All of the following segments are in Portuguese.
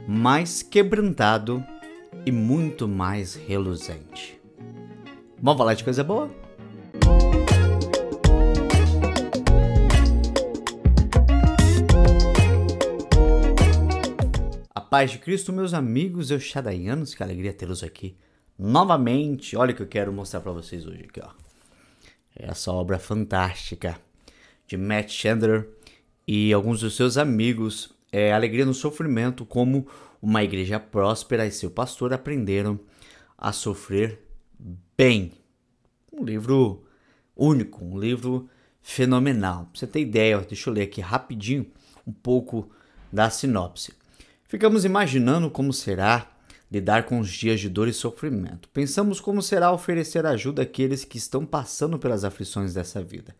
mais quebrantado e muito mais reluzente. Vamos falar de coisa boa? A paz de Cristo, meus amigos, eu Shadaianos, que alegria tê-los aqui novamente. Olha o que eu quero mostrar para vocês hoje aqui, ó. Essa obra fantástica de Matt Chandler e alguns dos seus amigos, Alegria no Sofrimento, como uma igreja próspera e seu pastor aprenderam a sofrer bem. Um livro único, um livro fenomenal. Pra você ter ideia, deixa eu ler aqui rapidinho um pouco da sinopse. Ficamos imaginando como será lidar com os dias de dor e sofrimento. Pensamos como será oferecer ajuda àqueles que estão passando pelas aflições dessa vida.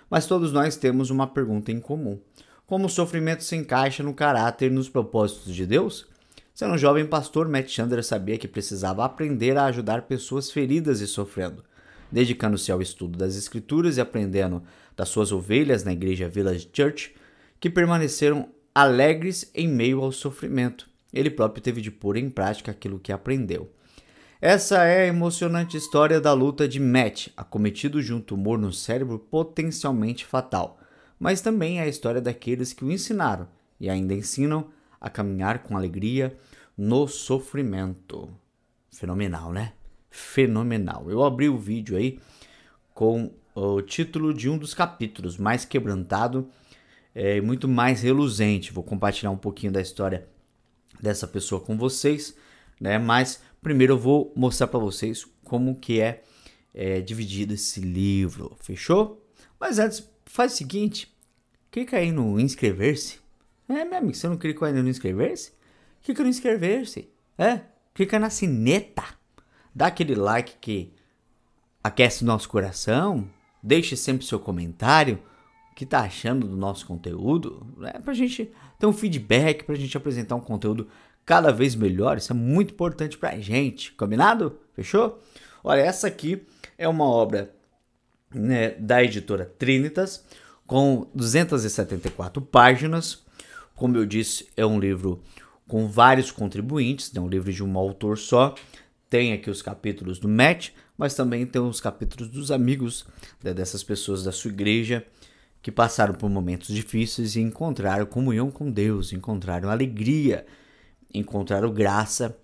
Mas todos nós temos uma pergunta em comum. Como o sofrimento se encaixa no caráter e nos propósitos de Deus? Sendo um jovem pastor, Matt Chandler sabia que precisava aprender a ajudar pessoas feridas e sofrendo. Dedicando-se ao estudo das Escrituras e aprendendo das suas ovelhas na igreja Village Church, que permaneceram alegres em meio ao sofrimento. Ele próprio teve de pôr em prática aquilo que aprendeu. Essa é a emocionante história da luta de Matt, acometido de um tumor no cérebro potencialmente fatal, mas também é a história daqueles que o ensinaram e ainda ensinam a caminhar com alegria no sofrimento. Fenomenal, né? Fenomenal. Eu abri o vídeo aí com o título de um dos capítulos, mais quebrantado e muito mais reluzente. Vou compartilhar um pouquinho da história dessa pessoa com vocês, né? Mas primeiro eu vou mostrar para vocês como que é dividido esse livro, fechou? Mas antes, faz o seguinte, clica aí no inscrever-se. Meu amigo, você não clicou ainda no inscrever-se? Clica no inscrever-se, clica na sineta, dá aquele like que aquece o nosso coração, deixe sempre seu comentário, o que tá achando do nosso conteúdo, pra gente ter um feedback, pra gente apresentar um conteúdo cada vez melhor. Isso é muito importante pra gente, combinado? Fechou? Olha, essa aqui é uma obra, né, da editora Trinitas, com 274 páginas. Como eu disse, é um livro com vários contribuintes, é um livro de um autor só. Tem aqui os capítulos do Matt, mas também tem os capítulos dos amigos, né, dessas pessoas da sua igreja, que passaram por momentos difíceis e encontraram comunhão com Deus, encontraram alegria, encontraram graça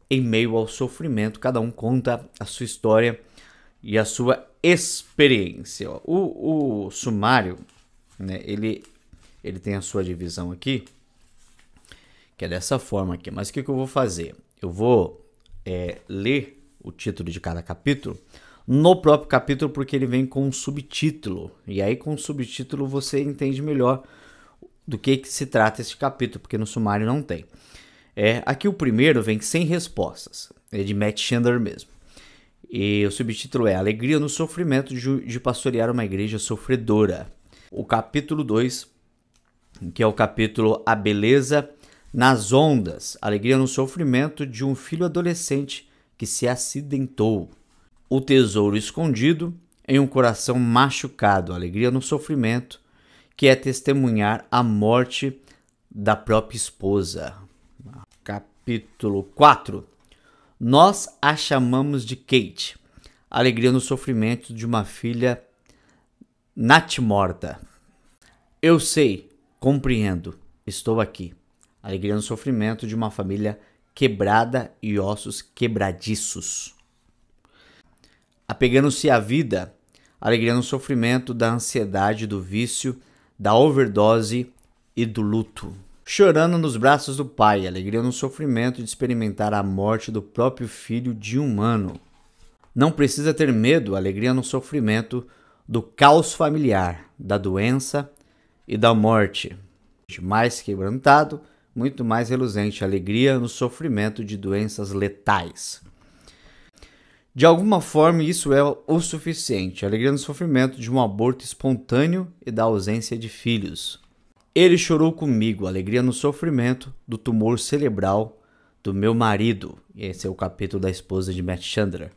em meio ao sofrimento. Cada um conta a sua história e a sua experiência. O sumário, né, ele tem a sua divisão aqui, que é dessa forma aqui. Mas o que eu vou fazer? Eu vou ler o título de cada capítulo no próprio capítulo, porque ele vem com um subtítulo. E aí com o subtítulo você entende melhor do que se trata esse capítulo, porque no sumário não tem. Aqui o primeiro vem sem respostas, é de Matt Chandler mesmo. E o subtítulo é Alegria no Sofrimento de pastorear uma igreja sofredora. O capítulo 2, que é o capítulo A Beleza nas Ondas, Alegria no Sofrimento de um filho adolescente que se acidentou. O Tesouro Escondido em um Coração Machucado, Alegria no Sofrimento, que é testemunhar a morte da própria esposa. Capítulo 4, Nós a Chamamos de Kate, Alegria no Sofrimento de uma filha natimorta. Eu sei, compreendo, estou aqui. Alegria no Sofrimento de uma família quebrada e ossos quebradiços. Apegando-se à vida, alegria no sofrimento da ansiedade, do vício, da overdose e do luto. Chorando nos braços do pai, alegria no sofrimento de experimentar a morte do próprio filho de um ano. Não precisa ter medo, alegria no sofrimento do caos familiar, da doença e da morte. Mais quebrantado, muito mais reluzente, alegria no sofrimento de doenças letais. De alguma forma, isso é o suficiente. Alegria no sofrimento de um aborto espontâneo e da ausência de filhos. Ele chorou comigo, alegria no sofrimento do tumor cerebral do meu marido. Esse é o capítulo da esposa de Matt Chandler.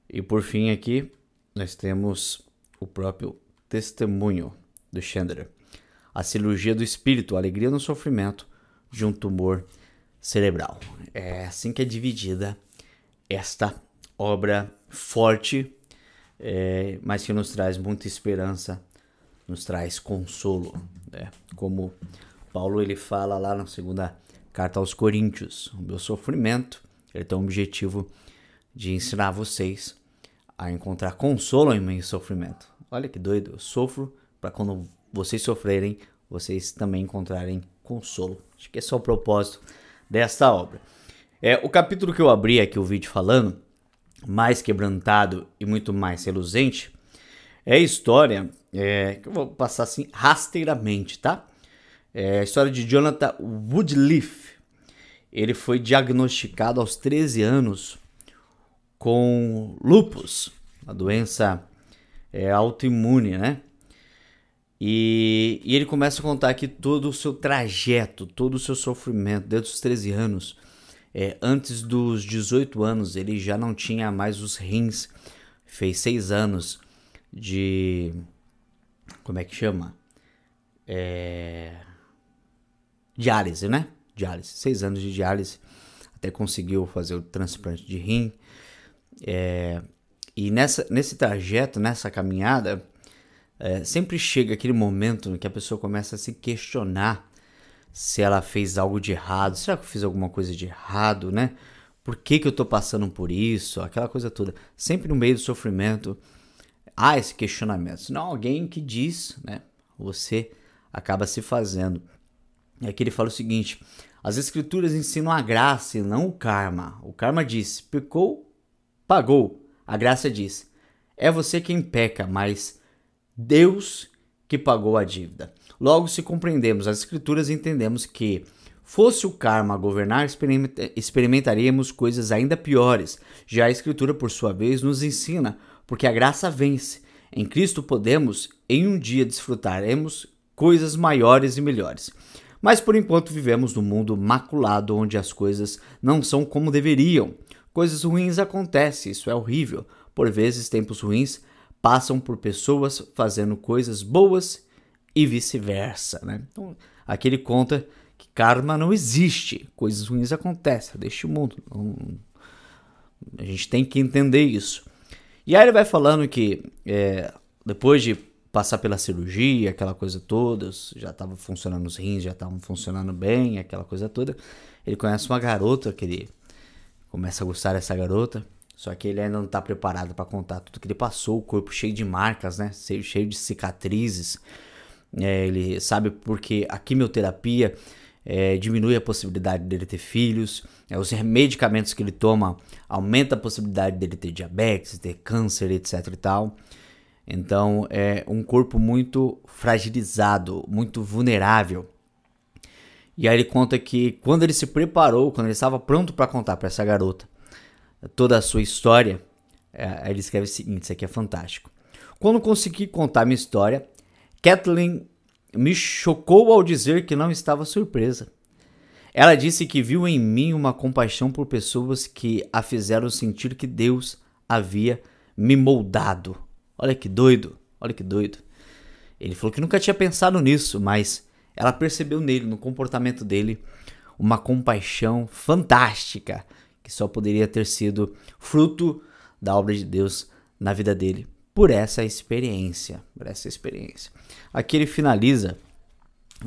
E por fim aqui, nós temos o próprio testemunho do Chandler. A cirurgia do espírito, alegria no sofrimento de um tumor cerebral. É assim que é dividida esta obra forte, mas que nos traz muita esperança, nos traz consolo, né? Como Paulo ele fala lá na segunda carta aos Coríntios, o meu sofrimento ele tem o objetivo de ensinar vocês a encontrar consolo em meio ao sofrimento. Olha que doido, eu sofro para quando vocês sofrerem, vocês também encontrarem consolo. Acho que esse é o propósito desta obra. O capítulo que eu abri aqui o vídeo falando, mais quebrantado e muito mais reluzente, é a história, que eu vou passar assim rasteiramente, tá? É a história de Jonathan Woodliff. Ele foi diagnosticado aos 13 anos com lúpus, uma doença autoimune, né? E ele começa a contar aqui todo o seu trajeto, todo o seu sofrimento, desde os 13 anos. Antes dos 18 anos, ele já não tinha mais os rins. Fez 6 anos de... Como é que chama? Diálise, né? Diálise. 6 anos de diálise. Até conseguiu fazer o transplante de rim. E nesse trajeto, nessa caminhada, sempre chega aquele momento em que a pessoa começa a se questionar se ela fez algo de errado. Será que eu fiz alguma coisa de errado, né? Por que eu tô passando por isso? Aquela coisa toda. Sempre no meio do sofrimento há esse questionamento. Senão alguém que diz, né? Você acaba se fazendo. E aqui ele fala o seguinte: as escrituras ensinam a graça e não o karma. O karma diz, pecou, pagou. A graça diz, é você quem peca, mas Deus que pagou a dívida. Logo, se compreendemos as escrituras, entendemos que, fosse o karma governar, experimentaríamos coisas ainda piores. Já a escritura, por sua vez, nos ensina, porque a graça vence. Em Cristo podemos, em um dia, desfrutaremos coisas maiores e melhores. Mas, por enquanto, vivemos num mundo maculado, onde as coisas não são como deveriam. Coisas ruins acontecem, isso é horrível. Por vezes, tempos ruins passam por pessoas fazendo coisas boas e vice-versa, né? Então, aqui ele conta que karma não existe, coisas ruins acontecem deste mundo. A gente tem que entender isso. E aí ele vai falando que depois de passar pela cirurgia, aquela coisa toda, já estavam funcionando os rins, já estavam funcionando bem, aquela coisa toda, ele conhece uma garota que ele começa a gostar dessa garota. Só que ele ainda não está preparado para contar tudo que ele passou, o corpo cheio de marcas, né? Cheio de cicatrizes. Ele sabe porque a quimioterapia diminui a possibilidade dele ter filhos. Os medicamentos que ele toma aumenta a possibilidade dele ter diabetes, ter câncer, etc e tal. Então é um corpo muito fragilizado, muito vulnerável. E aí ele conta que quando ele se preparou, quando ele estava pronto para contar para essa garota toda a sua história, ele escreve o seguinte, isso aqui é fantástico. Quando consegui contar minha história, Kathleen me chocou ao dizer que não estava surpresa. Ela disse que viu em mim uma compaixão por pessoas que a fizeram sentir que Deus havia me moldado. Olha que doido, olha que doido. Ele falou que nunca tinha pensado nisso, mas ela percebeu nele, no comportamento dele, uma compaixão fantástica, que só poderia ter sido fruto da obra de Deus na vida dele, por essa experiência, Aqui ele finaliza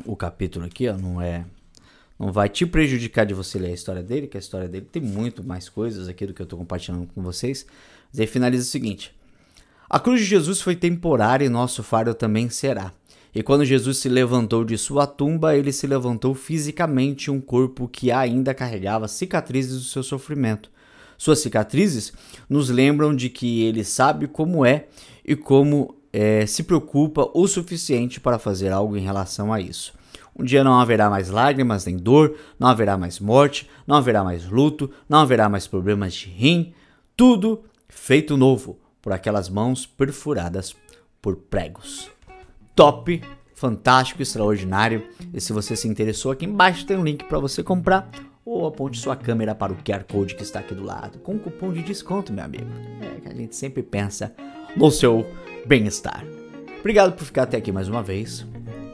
o capítulo aqui, ó, não vai te prejudicar de você ler a história dele, que a história dele tem muito mais coisas aqui do que eu estou compartilhando com vocês. Mas ele finaliza o seguinte: a cruz de Jesus foi temporária e nosso fardo também será. E quando Jesus se levantou de sua tumba, ele se levantou fisicamente um corpo que ainda carregava cicatrizes do seu sofrimento. Suas cicatrizes nos lembram de que ele sabe como é e como se preocupa o suficiente para fazer algo em relação a isso. Um dia não haverá mais lágrimas nem dor, não haverá mais morte, não haverá mais luto, não haverá mais problemas de rim, tudo feito novo por aquelas mãos perfuradas por pregos. Top, fantástico, extraordinário. E se você se interessou, aqui embaixo tem um link para você comprar, ou aponte sua câmera para o QR Code que está aqui do lado, com um cupom de desconto, meu amigo. Que a gente sempre pensa no seu bem-estar. Obrigado por ficar até aqui mais uma vez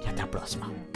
e até a próxima.